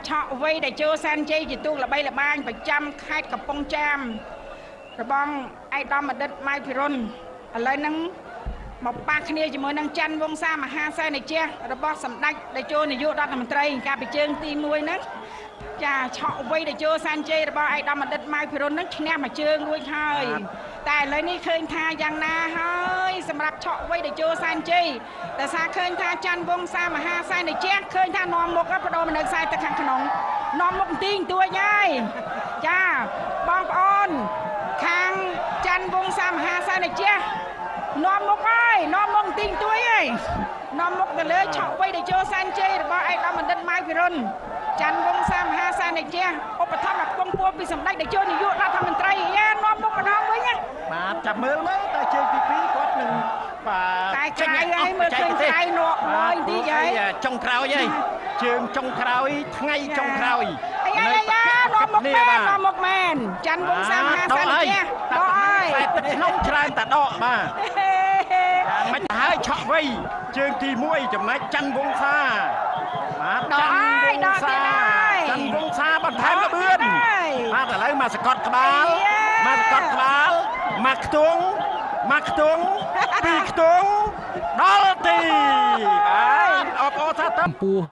ឆក់អ្វីដែលចូលសានជ័យជាទូកល្បីល្បាញប្រចាំខេត្តកំពង់ចាមរបងឯកឧត្តមអតីតម៉ៅភិរុនឥឡូវហ្នឹងមកប៉ះគ្នាជាមួយនឹងច័ន្ទវង្សាមហាសែនជះរបស់សម្ដេចតេជោនាយករដ្ឋមន្ត្រីការពិជើងទី1ហ្នឹងចាឆក់អ្វីដែលចូលសានជ័យរបស់ឯកឧត្តមអតីតម៉ៅភិរុនហ្នឹងឈ្នះមួយជើងរួចហើយតែឥឡូវនេះឃើញថាយ៉ាងណាហើយសម្រាប់ឆក់អ្វីដែលចូលសានជ័យតែសារឃើញថាច័ន្ទវង្សាមហាសែនជះឃើញថានាំមុខបដូរមកនៅខ្សែទឹកខាងក្នុងនាំមុខបន្តិចតួចហើយចាបងប្អូនខាងច័ន្ទវង្សាមហាសែនជះនាំមុខហើយនាំមុខបន្តិចតួចហើយនាំមុខទៅលើឆក់អ្វីដែលចូលសានជ័យរបស់ឯកឧត្តមអតីតម៉ៅភិរុនច័ន្ទវង្សាមហាសែនជះឧបត្ថម្ភពងពោះពីសម្ដេចតេជោនាយករដ្ឋមន្ត្រីយ៉ានាំមុខម្ដងវិញណាបាទចាំមើលមើលតែជើងទី2គាត់នឹងបាទតែក្រៅហើយមើលឃើញក្រៅនោះមួយបន្តិចហើយចុងក្រោយហើយជើងចុងក្រោយថ្ងៃចុងក្រោយអាយ៉ានាំមុខមែននាំមុខមែនច័ន្ទវង្សាមហាសែនជះដកហើយតែទឹកក្នុងច្រើនតែដកបាទមិនហើយឆក់វៃជើងទី1ចំណែកច័ន្ទវង្សាបាទច័ន្ទវង្សាបន្ថែមល្បឿនបាទឥឡូវមកសកត់ក្បាលមកសកត់ក្បាលមកខ្ទង់មកខ្ទង់ពីរខ្ទង់ដល់ទីបាទអបអរសាទរចំពោះ